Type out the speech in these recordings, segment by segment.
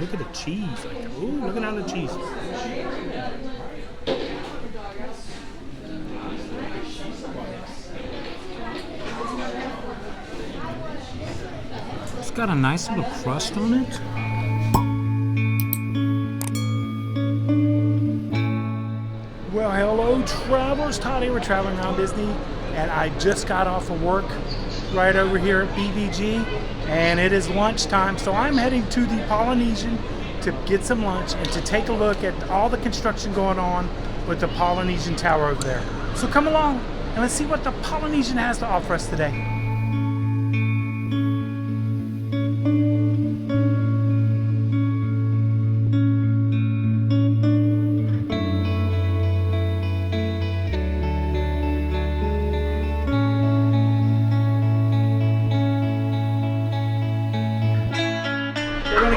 look at the cheese. Like, ooh, look at all the cheese. It's got a nice little crust on it. Well, hello, travelers. Todd here. We're traveling around Disney, and I just got off of work right over here at BVG, and it is lunchtime. So I'm heading to the Polynesian to get some lunch and to take a look at all the construction going on with the Polynesian Tower over there. So come along and let's see what the Polynesian has to offer us today.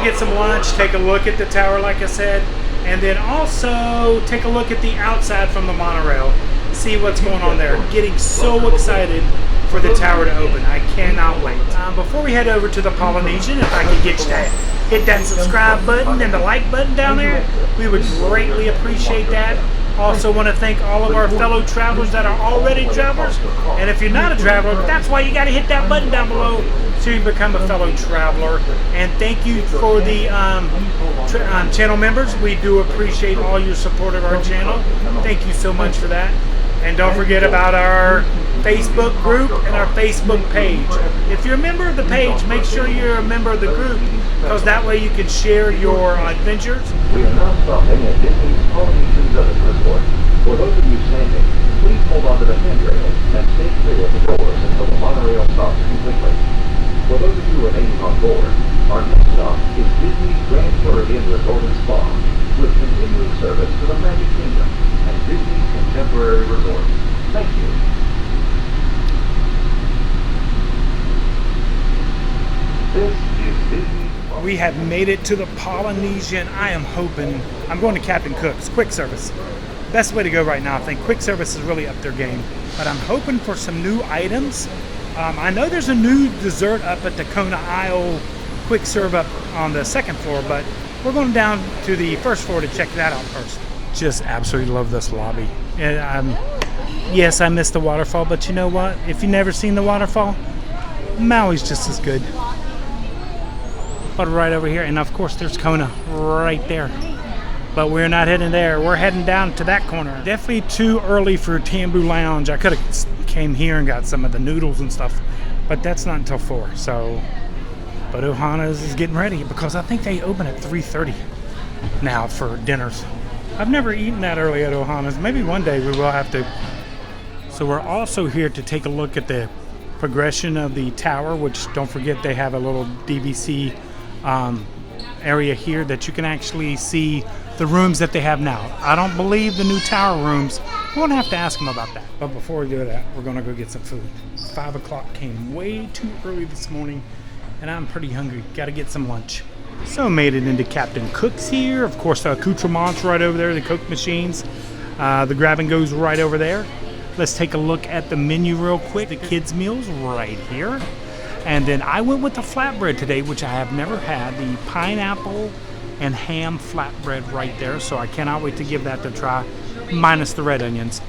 Get some lunch, take a look at the tower like I said, and then also take a look at the outside from the monorail, see what's going on there. Getting so excited for the tower to open. I cannot wait. Before we head over to the Polynesian, if I could get you to hit that subscribe button and the like button down there, we would greatly appreciate that. Also want to thank all of our fellow travelers that are already travelers, and if you're not a traveler, that's why you got to hit that button down below so you become a fellow traveler. And thank you for the channel members. We do appreciate all your support of our channel. Thank you so much for that. And don't forget about our Facebook group and our Facebook page. If you're a member of the page, make sure you're a member of the group, because that way you can share your adventures. We are now stopping at Disney's Polynesian Village Resort. For those of you standing, please hold on to the handrails and stay clear of the doors until the monorail stops completely. For those of you remaining on board, our next stop is Disney's Grand Floridian Resort and Spa, with continuing service to the Magic Kingdom and Disney's Contemporary Resort. Thank you. This is Disney. We have made it to the Polynesian. I am hoping, I'm going to Captain Cook's, quick service. Best way to go right now, I think. Quick service is really up their game. But I'm hoping for some new items. I know there's a new dessert up at the Kona Isle quick serve up on the second floor, but we're going down to the first floor to check that out first. Just absolutely love this lobby. And yes, I missed the waterfall, but you know what? If you've never seen the waterfall, Maui's just as good. But right over here, and of course there's Kona right there. But we're not heading there. We're heading down to that corner. Definitely too early for Tambu Lounge. I could have came here and got some of the noodles and stuff, but that's not until 4. So, but Ohana's is getting ready because I think they open at 3:30 now for dinners. I've never eaten that early at Ohana's. Maybe one day we will have to. So we're also here to take a look at the progression of the tower, which don't forget they have a little DVC area here that you can actually see the rooms that they have now. I don't believe the new tower rooms. We're going to have to ask them about that. But before we do that, we're going to go get some food. 5 o'clock came way too early this morning, and I'm pretty hungry. Got to get some lunch. So made it into Captain Cook's here. Of course, the accoutrements right over there, the Coke machines. The grab and goes right over there. Let's take a look at the menu real quick. The kids' meals right here. And then I went with the flatbread today, which I have never had. The pineapple and ham flatbread right there. So I cannot wait to give that a try. Minus the red onions.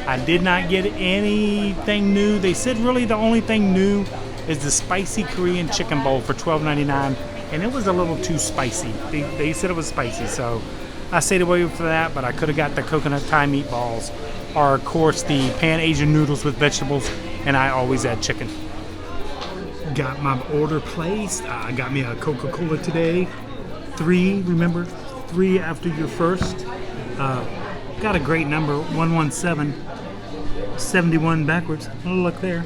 I did not get anything new. They said really the only thing new is the spicy Korean chicken bowl for $12.99. And it was a little too spicy. They said it was spicy. So I stayed away from that. But I could have got the coconut Thai meatballs. Or of course the Pan Asian noodles with vegetables. And I always add chicken. Got my order placed. I got me a Coca-Cola today. 3, remember, 3 after your first. Got a great number, 117, 71 backwards. Oh, look there.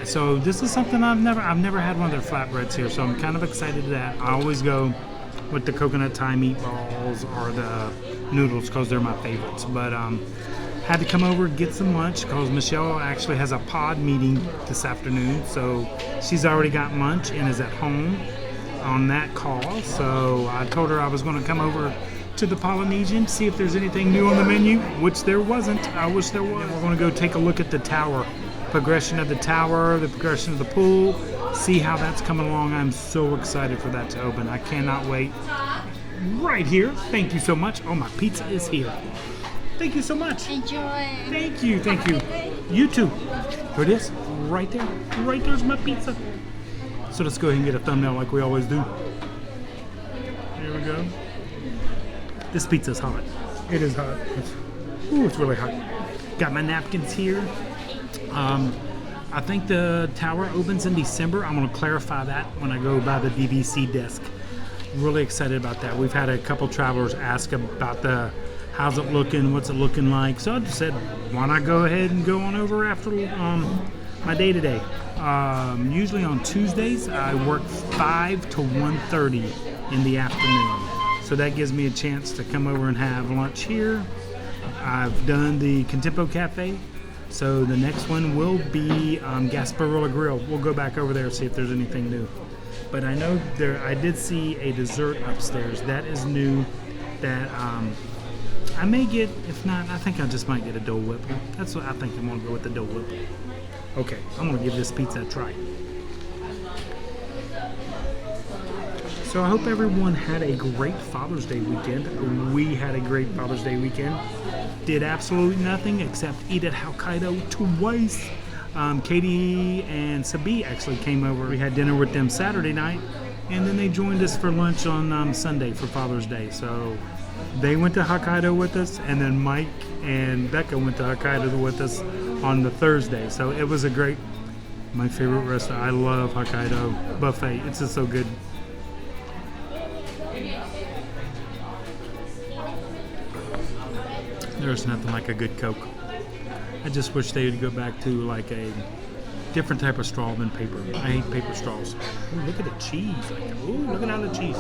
So this is something I've never had one of their flatbreads here, so I'm kind of excited to that. I always go with the coconut Thai meatballs or the noodles because they're my favorites. But had to come over and get some lunch because Michelle actually has a pod meeting this afternoon, so she's already got lunch and is at home on that call. So I told her I was going to come over to the Polynesian, see if there's anything new on the menu, which there wasn't. I wish there was. We're going to go take a look at the tower, progression of the tower, the progression of the pool, see how that's coming along. I'm so excited for that to open. I cannot wait. Right here. Thank you so much. Oh, my pizza is here. Thank you so much. Enjoy. Thank you. Thank you. You too. Here it is. Right there. Right there's my pizza. So let's go ahead and get a thumbnail like we always do. Here we go. This pizza's hot. It is hot. It's really hot. Got my napkins here. I think the tower opens in December. I'm going to clarify that when I go by the DVC desk. Really excited about that. We've had a couple travelers ask about how's it looking, what's it looking like. So I just said, why not go ahead and go on over after my day today. Usually on Tuesdays, I work 5 to 1:30 in the afternoon. So that gives me a chance to come over and have lunch here. I've done the Contempo Cafe. So the next one will be Gasparilla Grill. We'll go back over there and see if there's anything new. But I know I did see a dessert upstairs. That is new. That I may get. If not, I think I just might get a Dole Whip. That's what I think I'm going to go with, the Dole Whip. Okay, I'm going to give this pizza a try. So I hope everyone had a great Father's Day weekend. We had a great Father's Day weekend. Did absolutely nothing except eat at Hokkaido twice. Katie and Sabi actually came over. We had dinner with them Saturday night, and then they joined us for lunch on Sunday for Father's Day. So they went to Hokkaido with us, and then Mike and Becca went to Hokkaido with us on the Thursday. So it was my favorite restaurant. I love Hokkaido buffet. It's just so good. There's nothing like a good Coke. I just wish they would go back to like a different type of straw than paper. I hate paper straws. Ooh, look at the cheese. Look at all the cheese.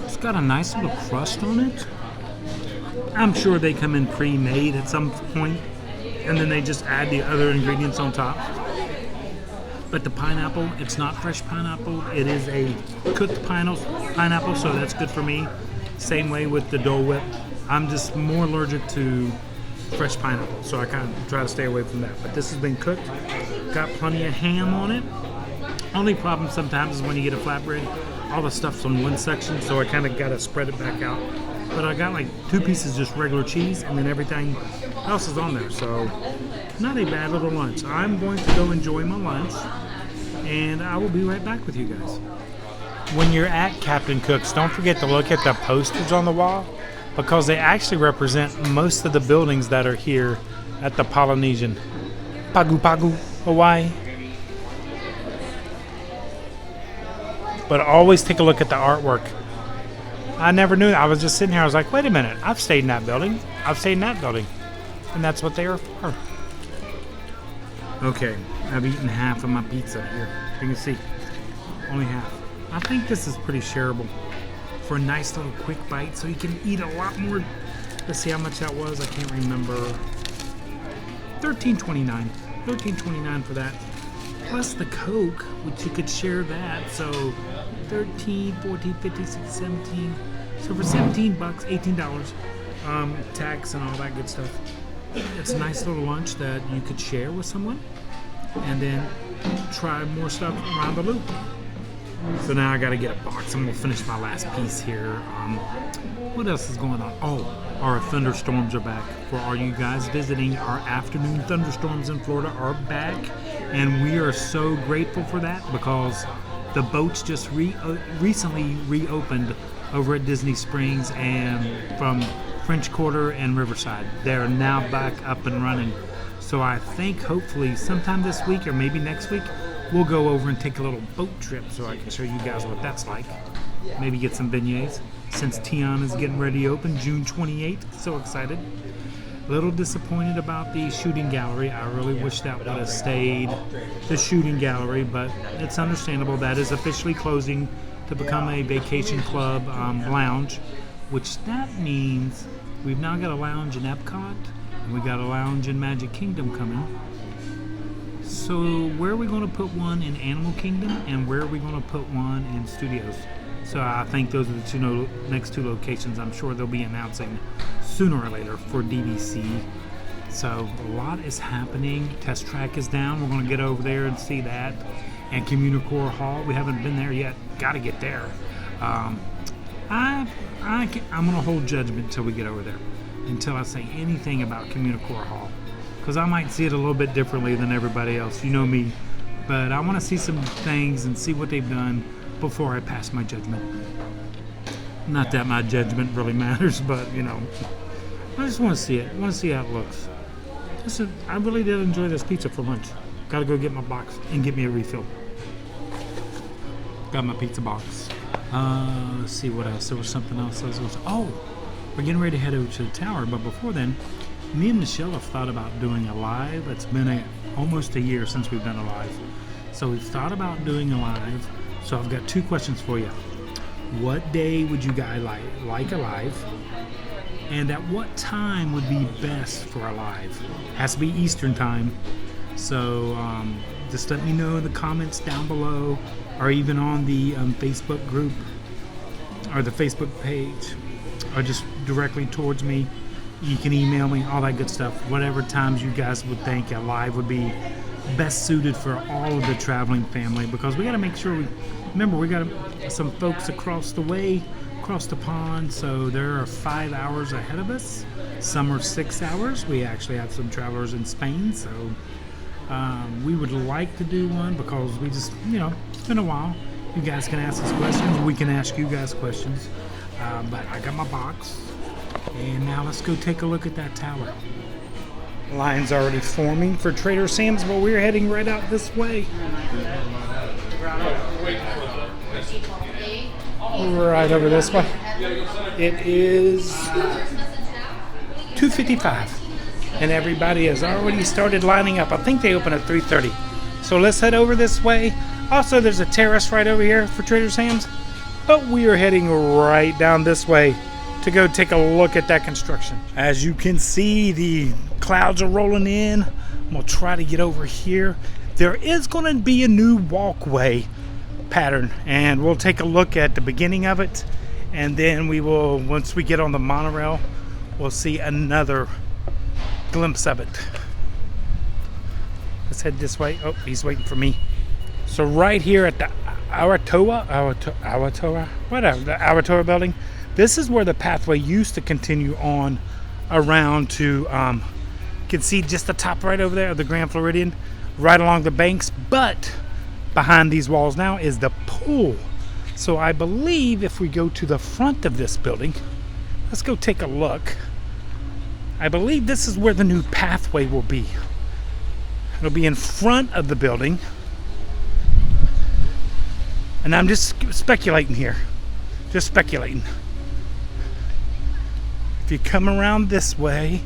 It's got a nice little crust on it. I'm sure they come in pre-made at some point, and then they just add the other ingredients on top. But the pineapple, it's not fresh pineapple. It is a cooked pineapple, so that's good for me. Same way with the Dole Whip. I'm just more allergic to fresh pineapple, so I kind of try to stay away from that. But this has been cooked. Got plenty of ham on it. Only problem sometimes is when you get a flatbread, all the stuff's on one section, so I kind of got to spread it back out. But I got like 2 pieces just regular cheese, and then everything else is on there. So not a bad little lunch. I'm going to go enjoy my lunch, and I will be right back with you guys. When you're at Captain Cook's, don't forget to look at the posters on the wall, because they actually represent most of the buildings that are here at the Polynesian. Pagu Pagu, Hawaii. But always take a look at the artwork. I never knew. I was just sitting here. I was like, wait a minute. I've stayed in that building. I've stayed in that building. And that's what they are for. Okay. I've eaten half of my pizza here. You can see. Only half. I think this is pretty shareable for a nice little quick bite, so you can eat a lot more. Let's see how much that was. I can't remember. $13.29. $13.29 for that. Plus the Coke, which you could share that. So 13, 14, 15, 16, 17. So for $17, $18, tax and all that good stuff. It's a nice little lunch that you could share with someone, and then try more stuff around the loop. So now I got to get a box. I'm gonna finish my last piece here. What else is going on? Oh, our thunderstorms are back. For all you guys visiting, our afternoon thunderstorms in Florida are back, and we are so grateful for that, because the boats just recently reopened over at Disney Springs and from French Quarter and Riverside. They're now back up and running. So I think hopefully sometime this week or maybe next week, we'll go over and take a little boat trip so I can show you guys what that's like. Maybe get some beignets, since Tiana is getting ready to open June 28th. So excited. A little disappointed about the shooting gallery. I really wish that would have stayed the shooting gallery, but it's understandable. That is officially closing to become a vacation club lounge, which that means we've now got a lounge in Epcot, and we got a lounge in Magic Kingdom coming. So where are we going to put one in Animal Kingdom, and where are we going to put one in Studios? So I think those are the next two locations I'm sure they'll be announcing sooner or later for DVC. So a lot is happening. Test Track is down. We're going to get over there and see that. And Communicore Hall, we haven't been there yet. Got to get there. I'm going to hold judgment until we get over there, until I say anything about Communicore Hall, because I might see it a little bit differently than everybody else. You know me, but I want to see some things and see what they've done before I pass my judgment. Not that my judgment really matters, but I just want to see it. I want to see how it looks. I really did enjoy this pizza for lunch. Got to go get my box and get me a refill. Got my pizza box. Let's see what else. There was something else. We're getting ready to head over to the tower, but before then, me and Michelle have thought about doing a live. It's been almost a year since we've done a live. So we've thought about doing a live. So I've got two questions for you. What day would you guys like a live? And at what time would be best for a live? Has to be Eastern time. So just let me know in the comments down below, or even on the Facebook group or the Facebook page, or just directly towards me. You can email me, all that good stuff. Whatever times you guys would think a live would be best suited for all of the traveling family, because we got to make sure we got some folks across the way, across the pond, so there are 5 hours ahead of us. Some are 6 hours. We actually have some travelers in Spain, so we would like to do one, because we just, it's been a while. You guys can ask us questions. We can ask you guys questions. But I got my box. And now let's go take a look at that tower. Line's already forming for Trader Sam's, but we're heading right out this way. Right over this way. It is 2:55. And everybody has already started lining up. I think they open at 3:30. So let's head over this way. Also, there's a terrace right over here for Trader Sam's. But we are heading right down this way to go take a look at that construction. As you can see, the clouds are rolling in. I'm going to try to get over here. There is going to be a new walkway pattern, and we'll take a look at the beginning of it. And then we will, once we get on the monorail, we'll see another glimpse of it. Let's head this way. Oh, he's waiting for me. So right here at the Awatoa building, this is where the pathway used to continue on around to, you can see just the top right over there of the Grand Floridian, right along the banks, but behind these walls now is the pool. So I believe if we go to the front of this building, let's go take a look. I believe this is where the new pathway will be. It'll be in front of the building. And I'm just speculating here. Just speculating. If you come around this way,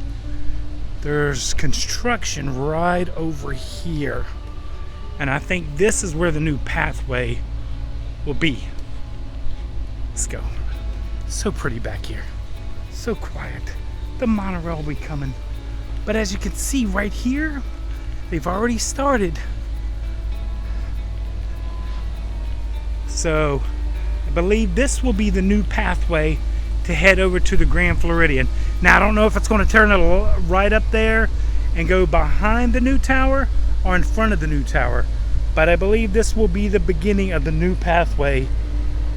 there's construction right over here. And I think this is where the new pathway will be. Let's go. So pretty back here. So quiet. The monorail will be coming. But as you can see right here, they've already started. So I believe this will be the new pathway to head over to the Grand Floridian. Now I don't know if it's going to turn right up there and go behind the new tower or in front of the new tower, but I believe this will be the beginning of the new pathway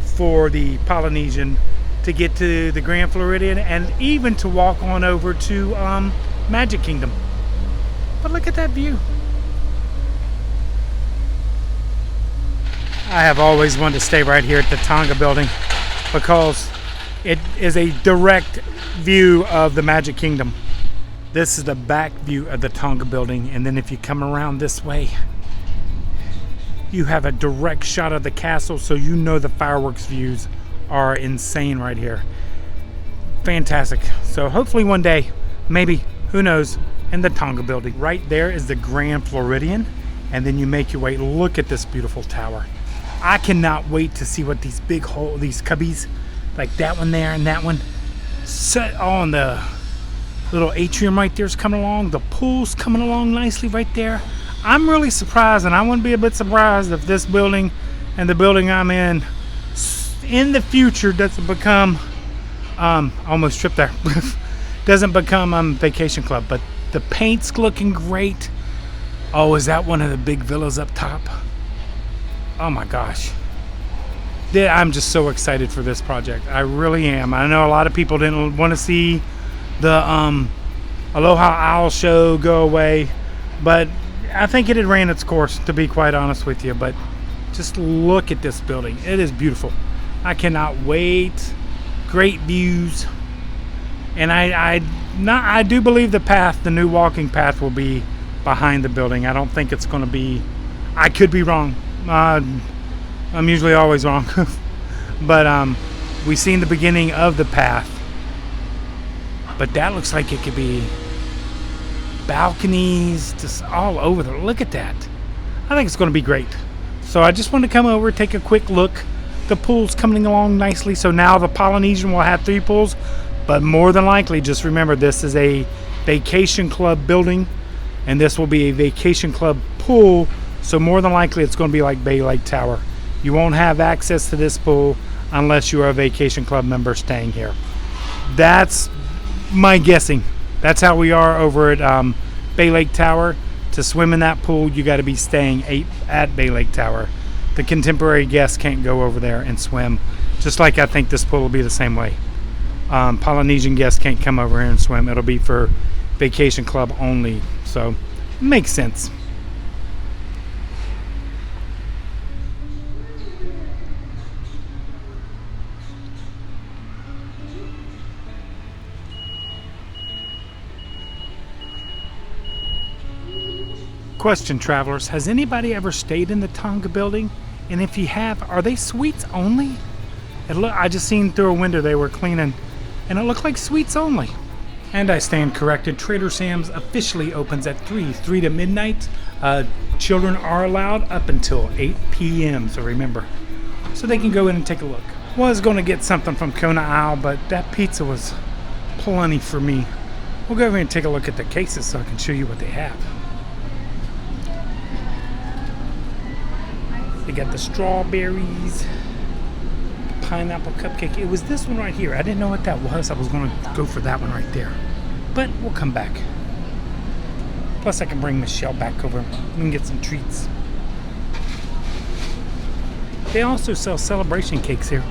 for the Polynesian to get to the Grand Floridian, and even to walk on over to Magic Kingdom. But look at that view. I have always wanted to stay right here at the Tonga building because it is a direct view of the Magic Kingdom. This is the back view of the Tonga building, and then if you come around this way, you have a direct shot of the castle, so you know the fireworks views are insane right here. Fantastic. So hopefully one day, maybe, who knows, in the Tonga building. Right there is the Grand Floridian, and then you make your way. Look at this beautiful tower. I cannot wait to see what these big these cubbies, like that one there and that one, set on the little atrium right there is coming along. The pool's coming along nicely right there. I'm really surprised, and I wouldn't be a bit surprised if this building and the building I'm in in the future doesn't become, almost tripped there, doesn't become vacation club, but the paint's looking great. Oh, is that one of the big villas up top? Oh my gosh. I'm just so excited for this project. I really am. I know a lot of people didn't want to see the Aloha Owl show go away, but I think it had ran its course, to be quite honest with you. But just look at this building. It is beautiful. I cannot wait. Great views. And I do believe the new walking path will be behind the building. I don't think it's going to be, I could be wrong. I'm usually always wrong. But we've seen the beginning of the path. But that looks like it could be balconies just all over there. Look at that. I think it's going to be great. So I just want to come over, take a quick look. The pool's coming along nicely. So now the Polynesian will have 3 pools. But more than likely, just remember, this is a vacation club building. And this will be a vacation club pool. So more than likely, it's going to be like Bay Lake Tower. You won't have access to this pool unless you are a vacation club member staying here. That's my guessing. That's how we are over at Bay Lake Tower. To swim in that pool, you got to be staying at Bay Lake Tower. The contemporary guests can't go over there and swim. Just like I think this pool will be the same way. Polynesian guests can't come over here and swim. It'll be for vacation club only. So, makes sense. Question, travelers, has anybody ever stayed in the Tonga building? And if you have, are they suites only? I just seen through a window they were cleaning, and it looked like suites only. And I stand corrected. Trader Sam's officially opens at 3 to midnight. Children are allowed up until 8 p.m. So remember, so they can go in and take a look. Was going to get something from Kona Isle, but that pizza was plenty for me. We'll go over and take a look at the cases so I can show you what they have. They got the strawberries, pineapple cupcake. It was this one right here. I didn't know what that was. I was going to go for that one right there. But we'll come back. Plus I can bring Michelle back over. We can get some treats. They also sell celebration cakes here.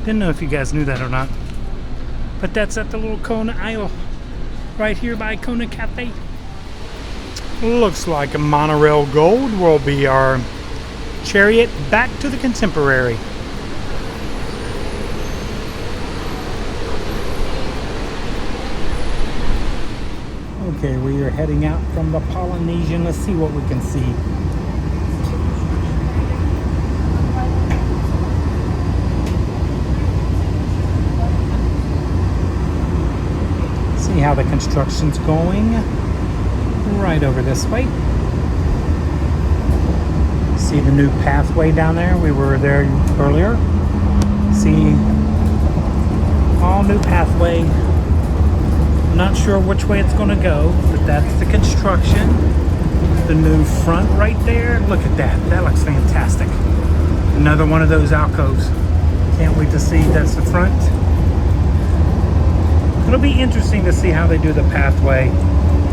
Didn't know if you guys knew that or not. But that's at the little Kona Isle. Right here by Kona Cafe. Looks like a monorail gold will be our chariot back to the Contemporary. Okay, we are heading out from the Polynesian. Let's see what we can see. See how the construction's going. Right over this way. See the new pathway down there? We were there earlier. See, all new pathway. I'm not sure which way it's going to go, but that's the construction. The new front right there. Look at that. That looks fantastic. Another one of those alcoves. Can't wait to see. That's the front. It'll be interesting to see how they do the pathway.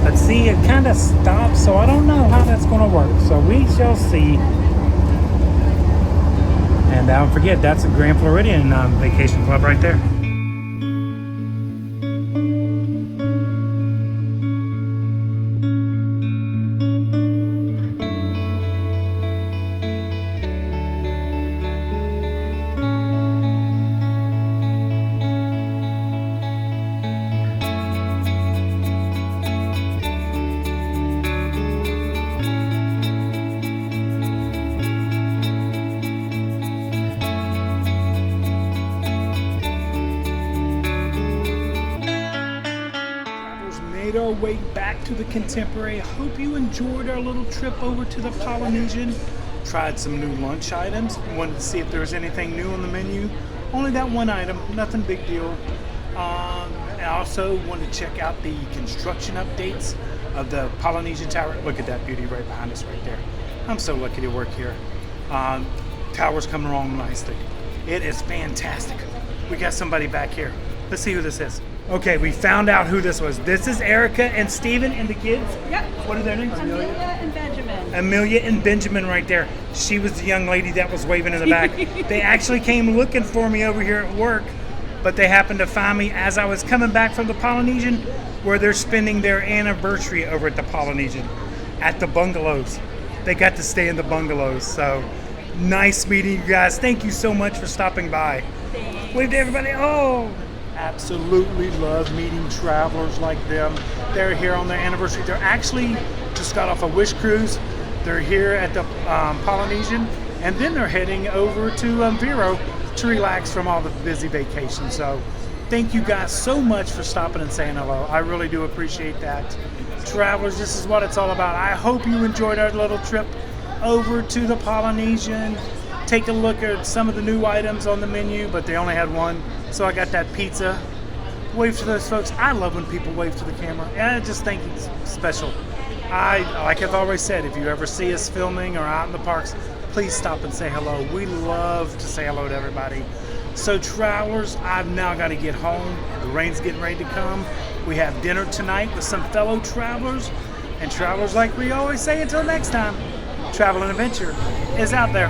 But see, it kind of stops, so I don't know how that's going to work. So we shall see. And don't forget, that's a Grand Floridian Vacation Club right there. Made our way back to the Contemporary. Hope you enjoyed our little trip over to the Polynesian. Tried some new lunch items. Wanted to see if there was anything new on the menu. Only that one item, nothing big deal. I also wanted to check out the construction updates of the Polynesian Tower. Look at that beauty right behind us right there. I'm so lucky to work here. Tower's coming along nicely. It is fantastic. We got somebody back here. Let's see who this is. Okay, we found out who this was. This is Erica and Steven and the kids. Yep. What are their names? Amelia and Benjamin. Amelia and Benjamin right there. She was the young lady that was waving in the back. They actually came looking for me over here at work, but they happened to find me as I was coming back from the Polynesian, where they're spending their anniversary over at the Polynesian, at the bungalows. They got to stay in the bungalows, so nice meeting you guys. Thank you so much for stopping by. Thanks. Wave to everybody. Oh, absolutely love meeting travelers like them. They're here on their anniversary. They're actually just got off a Wish cruise. They're here at the Polynesian, and then they're heading over to Vero to relax from all the busy vacation. So thank you guys so much for stopping and saying hello. I really do appreciate that. Travelers, this is what it's all about. I hope you enjoyed our little trip over to the Polynesian. Take a look at some of the new items on the menu, but they only had one. So I got that pizza. Wave to those folks. I love when people wave to the camera. And I just think it's special. Like I've always said, if you ever see us filming or out in the parks, please stop and say hello. We love to say hello to everybody. So travelers, I've now got to get home. The rain's getting ready to come. We have dinner tonight with some fellow travelers. And travelers, like we always say, until next time, travel and adventure is out there.